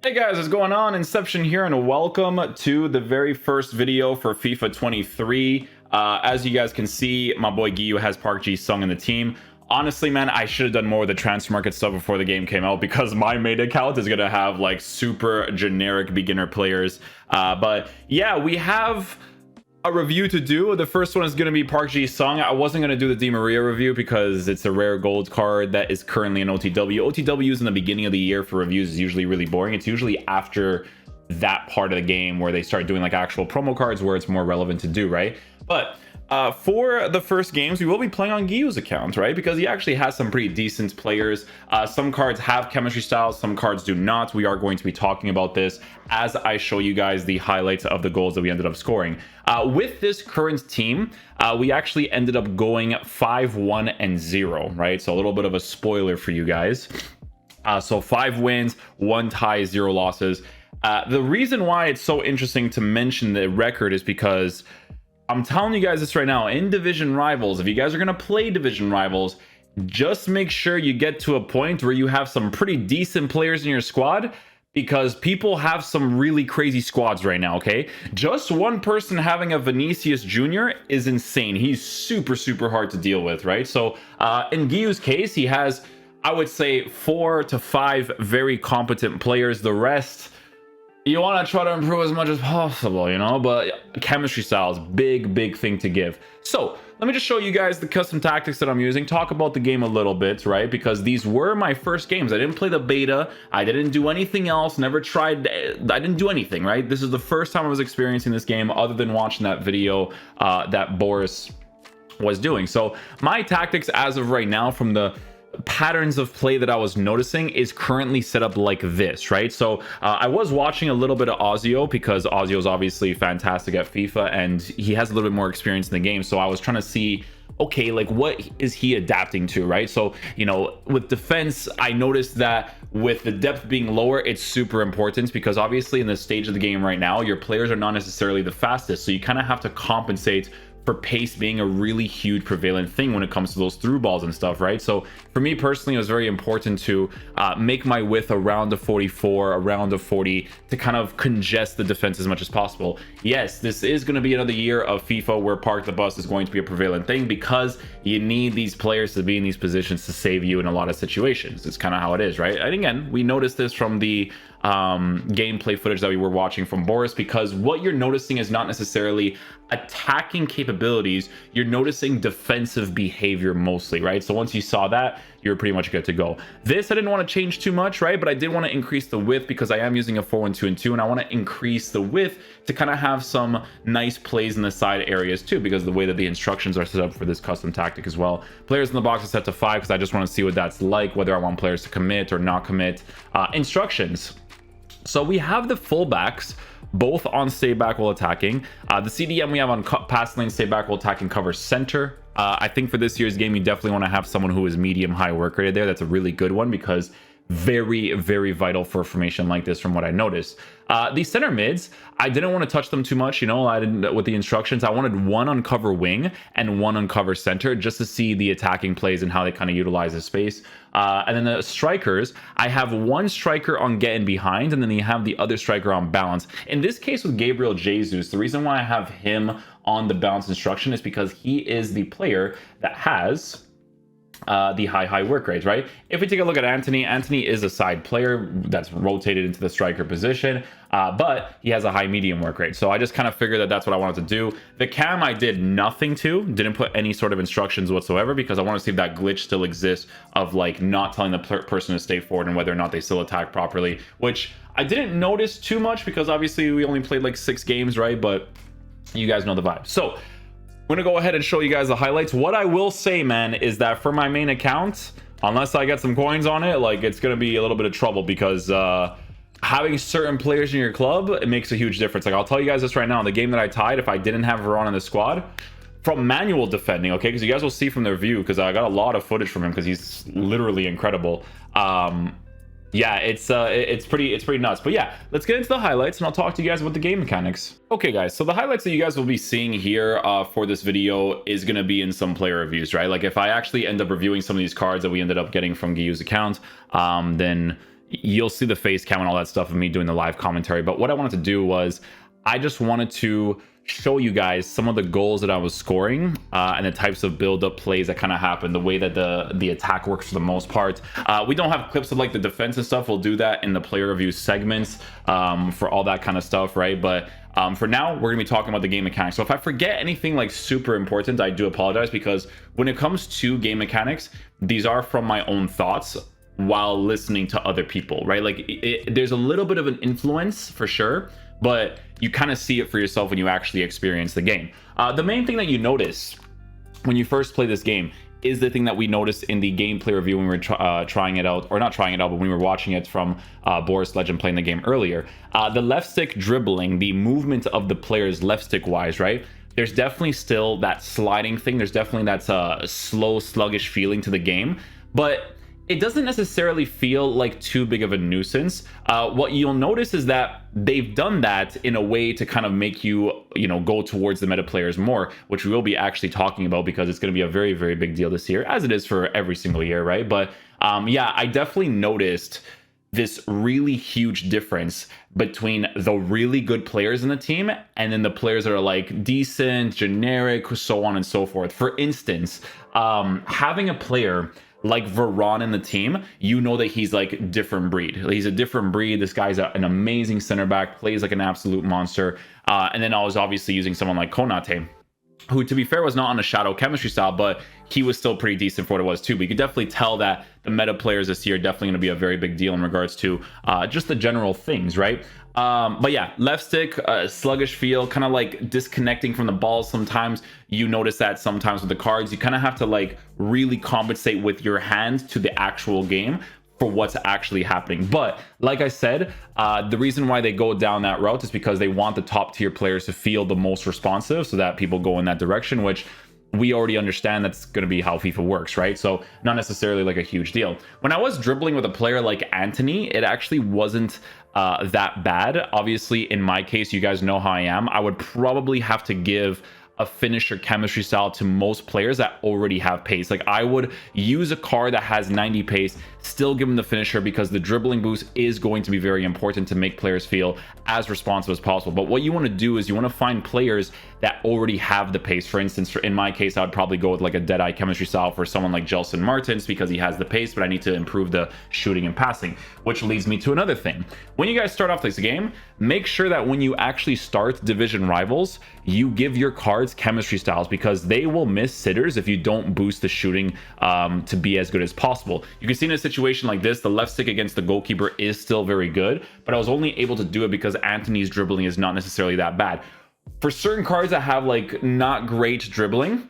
Hey guys, what's going on? Inception here, and welcome to the very first video for FIFA 23. As you guys can see, my boy Giyu has Park Ji-sung in the team. Honestly, man, I should have done more of the transfer market stuff before the game came out because my main account is gonna have like super generic beginner players. But yeah, we have a review to do. The first one is going to be Park Ji-sung. I wasn't going to do the Di Maria review because it's a rare gold card that is currently an OTW. OTWs in the beginning of the year for reviews is usually really boring. It's usually after that part of the game where they start doing like actual promo cards where it's more relevant to do, right? But for the first games, we will be playing on Giyu's account, right? Because he actually has some pretty decent players. Some cards have chemistry styles, some cards do not. We are going to be talking about this as I show you guys the highlights of the goals that we ended up scoring. With this current team, we actually ended up going 5-1-0, right? So a little bit of a spoiler for you guys. So 5 wins, 1 tie, 0 losses. The reason why it's so interesting to mention the record is because I'm telling you guys this right now, in division rivals, if you guys are going to play division rivals, just make sure you get to a point where you have some pretty decent players in your squad, because people have some really crazy squads right now, okay? Just one person having a Vinicius Jr. is insane. He's super, super hard to deal with, right? So in Giyu's case, he has, I would say, 4 to 5 very competent players. The rest, you want to try to improve as much as possible, you know, but chemistry style is big thing to give. So let me just show you guys the custom tactics that I'm using, talk about the game a little bit, right? Because these were my first games. I didn't play the beta, I didn't do anything else, never tried, I didn't do anything, right? This is the first time I was experiencing this game other than watching that video that Boris was doing. So my tactics as of right now, from the patterns of play that I was noticing, is currently set up like this, right? So I was watching a little bit of Ozio because Ozio is obviously fantastic at FIFA and he has a little bit more experience in the game. So I was trying to see, okay, like what is he adapting to, right? So, you know, with defense, I noticed that with the depth being lower, it's super important because obviously in this stage of the game right now, your players are not necessarily the fastest. So you kind of have to compensate for pace being a really huge prevalent thing when it comes to those through balls and stuff, right? So for me personally, it was very important to make my width around the 44, around the 40, to kind of congest the defense as much as possible. Yes, this is going to be another year of FIFA where park the bus is going to be a prevalent thing because you need these players to be in these positions to save you in a lot of situations. It's kind of how it is, right? And again, we noticed this from the gameplay footage that we were watching from Boris, because what you're noticing is not necessarily attacking capabilities, you're noticing defensive behavior mostly, right? So once you saw that, you're pretty much good to go. This I didn't want to change too much, right? But I did want to increase the width because I am using a 4-1-2-2 and I want to increase the width to kind of have some nice plays in the side areas too, because the way that the instructions are set up for this custom tactic as well. Players in the box are set to 5 because I just want to see what that's like, whether I want players to commit or not commit. Instructions. So we have the fullbacks both on stay back while attacking. The CDM we have on pass lane, stay back while attacking, cover center. I think for this year's game, you definitely want to have someone who is medium high work rate there. That's a really good one because very vital for a formation like this from what I noticed. The center mids, I didn't want to touch them too much, you know, I didn't with the instructions. I wanted 1 on cover wing and 1 on cover center just to see the attacking plays and how they kind of utilize the space. And then the strikers, I have 1 striker on getting behind and then you have the other striker on balance. In this case with Gabriel Jesus, the reason why I have him on the balance instruction is because he is the player that has the high work rate, right? If we take a look at Anthony is a side player that's rotated into the striker position, but he has a high medium work rate. So I just kind of figured that that's what I wanted to do. The cam I did nothing to, didn't put any sort of instructions whatsoever because I want to see if that glitch still exists of like not telling the person to stay forward and whether or not they still attack properly, which I didn't notice too much because obviously we only played like 6 games, right? But you guys know the vibe. So I'm gonna go ahead and show you guys the highlights. What I will say, man, is that for my main account, unless I get some coins on it, like it's gonna be a little bit of trouble because having certain players in your club, it makes a huge difference. Like I'll tell you guys this right now, the game that I tied, if I didn't have Veron in the squad, from manual defending, okay, because you guys will see from the review, because I got a lot of footage from him because he's literally incredible. Yeah, it's pretty nuts. But yeah, let's get into the highlights and I'll talk to you guys about the game mechanics. Okay guys, so the highlights that you guys will be seeing here for this video is going to be in some player reviews, right? Like if I actually end up reviewing some of these cards that we ended up getting from Giyu's account, then you'll see the face cam and all that stuff of me doing the live commentary. But what I wanted to do was I just wanted to show you guys some of the goals that I was scoring and the types of build-up plays that kind of happen, the way that the attack works for the most part. We don't have clips of like the defense and stuff. We'll do that in the player review segments for all that kind of stuff, right? But for now, we're gonna be talking about the game mechanics. So if I forget anything like super important, I do apologize, because when it comes to game mechanics, these are from my own thoughts while listening to other people, right? Like there's a little bit of an influence for sure, but you kind of see it for yourself when you actually experience the game. The main thing that you notice when you first play this game is the thing that we noticed in the gameplay review when we were trying it out, or not trying it out, but when we were watching it from Boris Legend playing the game earlier. The left stick dribbling, the movement of the players left stick wise, right? There's definitely still that sliding thing. There's definitely that slow, sluggish feeling to the game, but it doesn't necessarily feel like too big of a nuisance. What you'll notice is that they've done that in a way to kind of make you, go towards the meta players more, which we will be actually talking about because it's going to be a very, very big deal this year, as it is for every single year, right? But yeah, I definitely noticed this really huge difference between the really good players in the team and then the players that are like decent, generic, so on and so forth. For instance, having a player like Varane in the team, you know that he's like different breed. He's a different breed. This guy's an amazing center back, plays like an absolute monster. And then I was obviously using someone like Konate, who, to be fair, was not on a shadow chemistry style, but he was still pretty decent for what it was too. But you could definitely tell that the meta players this year are definitely going to be a very big deal in regards to just the general things, right? But yeah, left stick, sluggish feel, kind of like disconnecting from the ball. Sometimes you notice that sometimes with the cards, you kind of have to like really compensate with your hand to the actual game for what's actually happening. But like I said, the reason why they go down that route is because they want the top tier players to feel the most responsive so that people go in that direction, which we already understand that's going to be how FIFA works, right? So not necessarily like a huge deal. When I was dribbling with a player like Anthony, it actually wasn't that bad. Obviously, in my case, you guys know how I am. I would probably have to give a finisher chemistry style to most players that already have pace. Like I would use a card that has 90 pace, still give them the finisher, because the dribbling boost is going to be very important to make players feel as responsive as possible. But what you want to do is you want to find players that already have the pace. For instance, in my case, I would probably go with like a Deadeye chemistry style for someone like Gelson Martins, because he has the pace, but I need to improve the shooting and passing, which leads me to another thing. When you guys start off this game, make sure that when you actually start Division Rivals, you give your cards chemistry styles, because they will miss sitters if you don't boost the shooting to be as good as possible. You can see in a situation like this, the left stick against the goalkeeper is still very good, but I was only able to do it because Anthony's dribbling is not necessarily that bad. For certain cards that have like not great dribbling,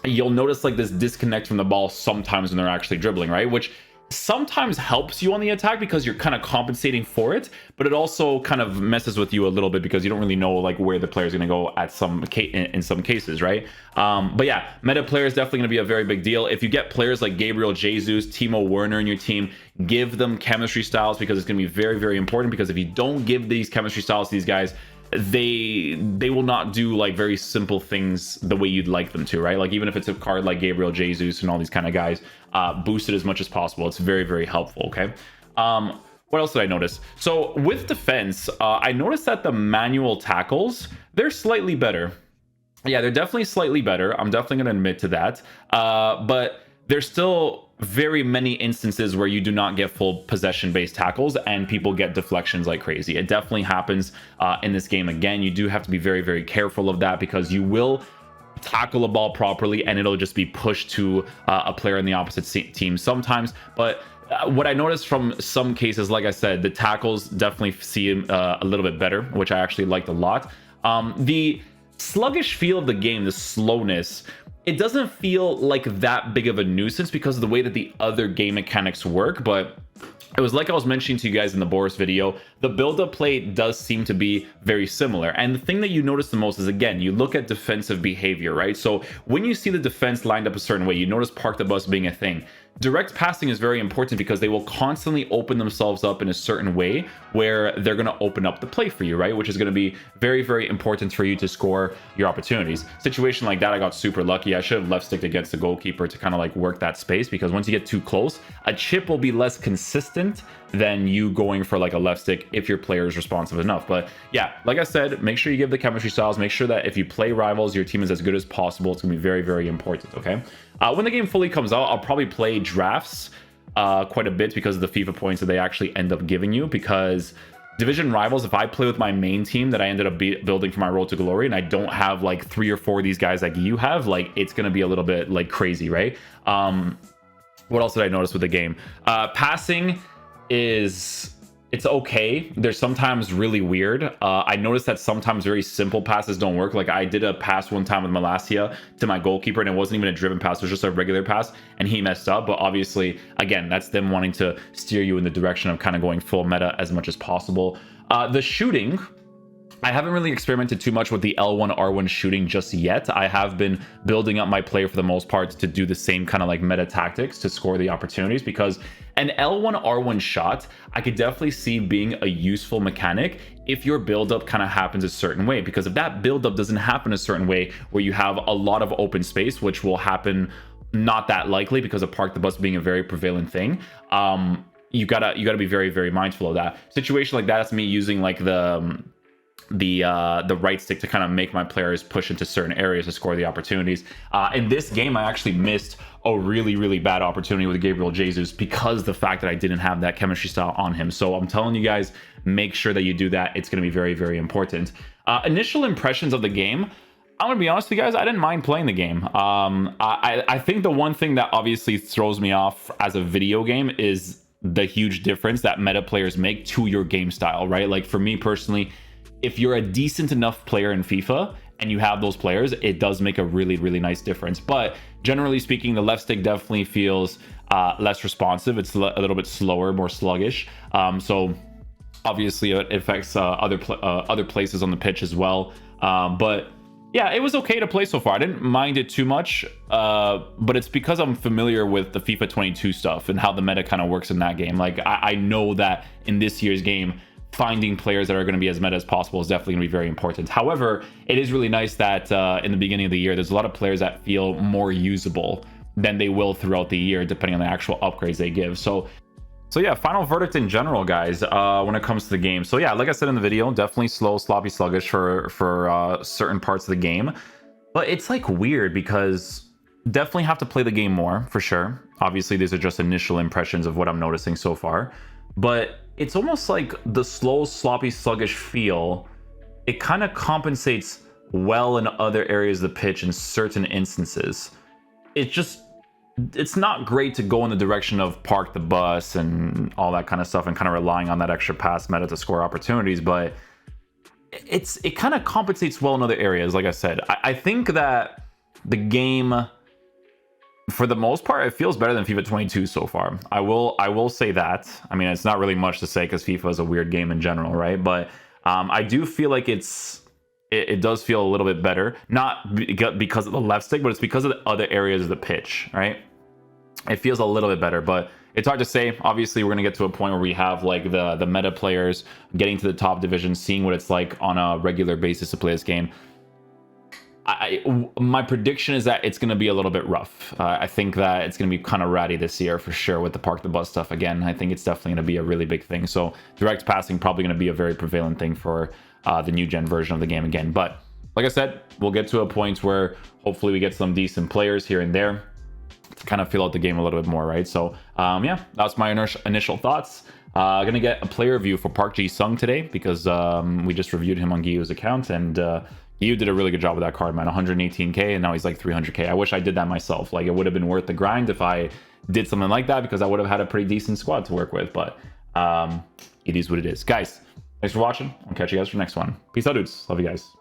you'll notice like this disconnect from the ball sometimes when they're actually dribbling, right? Which sometimes helps you on the attack because you're kind of compensating for it, but it also kind of messes with you a little bit because you don't really know like where the player is going to go at in some cases, right? But yeah, meta player is definitely going to be a very big deal. If you get players like Gabriel Jesus, Timo Werner in your team, give them chemistry styles, because it's going to be very, very important. Because if you don't give these chemistry styles to these guys, they will not do like very simple things the way you'd like them to, right? Like even if it's a card like Gabriel Jesus and all these kind of guys, boost it as much as possible. It's very, very helpful. Okay. What else did I notice? So with defense, I noticed that the manual tackles, they're slightly better. Yeah, they're definitely slightly better. I'm definitely going to admit to that. But there's still very many instances where you do not get full possession based tackles and people get deflections like crazy. It definitely happens in this game. Again, you do have to be very, very careful of that, because you will tackle a ball properly and it'll just be pushed to a player in the opposite team sometimes. But what I noticed from some cases, like I said, the tackles definitely seem a little bit better, which I actually liked a lot. The sluggish feel of the game, the slowness, it doesn't feel like that big of a nuisance because of the way that the other game mechanics work. But it was like I was mentioning to you guys in the Boris video, the build-up play does seem to be very similar. And the thing that you notice the most is, again, you look at defensive behavior, right? So when you see the defense lined up a certain way, you notice park the bus being a thing. Direct passing is very important because they will constantly open themselves up in a certain way where they're going to open up the play for you, right? Which is going to be very, very important for you to score your opportunities. Situation like that, I got super lucky. I should have left sticked against the goalkeeper to kind of like work that space, because once you get too close, a chip will be less consistent than you going for like a left stick if your player is responsive enough. But yeah, like I said, make sure you give the chemistry styles. Make sure that if you play rivals, your team is as good as possible. It's gonna be very, very important. Okay. When the game fully comes out, I'll probably play drafts quite a bit because of the FIFA points that they actually end up giving you. Because division rivals, if I play with my main team that I ended up building for my Road to Glory, and I don't have like 3 or 4 of these guys like you have, like it's gonna be a little bit like crazy, right? What else did I notice with the game? Passing it's okay. They're sometimes really weird. I noticed that sometimes very simple passes don't work. Like I did a pass one time with Malacia to my goalkeeper, and it wasn't even a driven pass, it was just a regular pass, and he messed up. But obviously, again, that's them wanting to steer you in the direction of kind of going full meta as much as possible. The shooting, I haven't really experimented too much with the L1 R1 shooting just yet. I have been building up my player for the most part to do the same kind of like meta tactics to score the opportunities, because an L1 R1 shot I could definitely see being a useful mechanic if your build-up kind of happens a certain way. Because if that build-up doesn't happen a certain way where you have a lot of open space, which will happen not that likely because of park the bus being a very prevalent thing, you gotta be very, very mindful of that. Situation like that, that's me using like the right stick to kind of make my players push into certain areas to score the opportunities. In this game, I actually missed a really, really bad opportunity with Gabriel Jesus because the fact that I didn't have that chemistry style on him. So I'm telling you guys, make sure that you do that. It's going to be very, very important. Initial impressions of the game, I'm going to be honest with you guys, I didn't mind playing the game. I think the one thing that obviously throws me off as a video game is the huge difference that meta players make to your game style, right? Like for me personally, if you're a decent enough player in FIFA and you have those players, it does make a really, really nice difference. But generally speaking, the left stick definitely feels less responsive. It's a little bit slower, more sluggish. So obviously it affects other places on the pitch as well. But yeah, it was okay to play so far. I didn't mind it too much, but it's because I'm familiar with the FIFA 22 stuff and how the meta kind of works in that game. Like I know that in this year's game, finding players that are going to be as meta as possible is definitely going to be very important. However, it is really nice that in the beginning of the year, there's a lot of players that feel more usable than they will throughout the year, depending on the actual upgrades they give. So yeah, final verdict in general, guys, when it comes to the game. So yeah, like I said in the video, definitely slow, sloppy, sluggish for certain parts of the game. But it's like weird because definitely have to play the game more for sure. Obviously, these are just initial impressions of what I'm noticing so far. But it's almost like the slow, sloppy, sluggish feel, it kind of compensates well in other areas of the pitch in certain instances. It's not great to go in the direction of park the bus and all that kind of stuff and kind of relying on that extra pass meta to score opportunities, but it kind of compensates well in other areas. Like I said, I think that the game, for the most part, it feels better than FIFA 22 so far. I will say that. I mean, it's not really much to say because FIFA is a weird game in general, right? But I do feel like it does feel a little bit better, not because of the left stick, but it's because of the other areas of the pitch, right? It feels a little bit better, but it's hard to say. Obviously, we're going to get to a point where we have like the meta players getting to the top division, seeing what it's like on a regular basis to play this game. My prediction is that it's going to be a little bit rough. I think that it's going to be kind of ratty this year for sure with the park the bus stuff. Again, I think it's definitely going to be a really big thing. So direct passing probably going to be a very prevalent thing for the new gen version of the game again. But like I said, we'll get to a point where hopefully we get some decent players here and there to kind of fill out the game a little bit more, right? So yeah, that's my initial thoughts. Gonna get a player review for Park Ji-sung today because we just reviewed him on Giyu's account, and Giyu did a really good job with that card, man. 118k, and now he's like 300k. I wish I did that myself. Like, it would have been worth the grind if I did something like that, because I would have had a pretty decent squad to work with. But it is what it is. Guys, thanks for watching. I'll catch you guys for the next one. Peace out, dudes. Love you guys.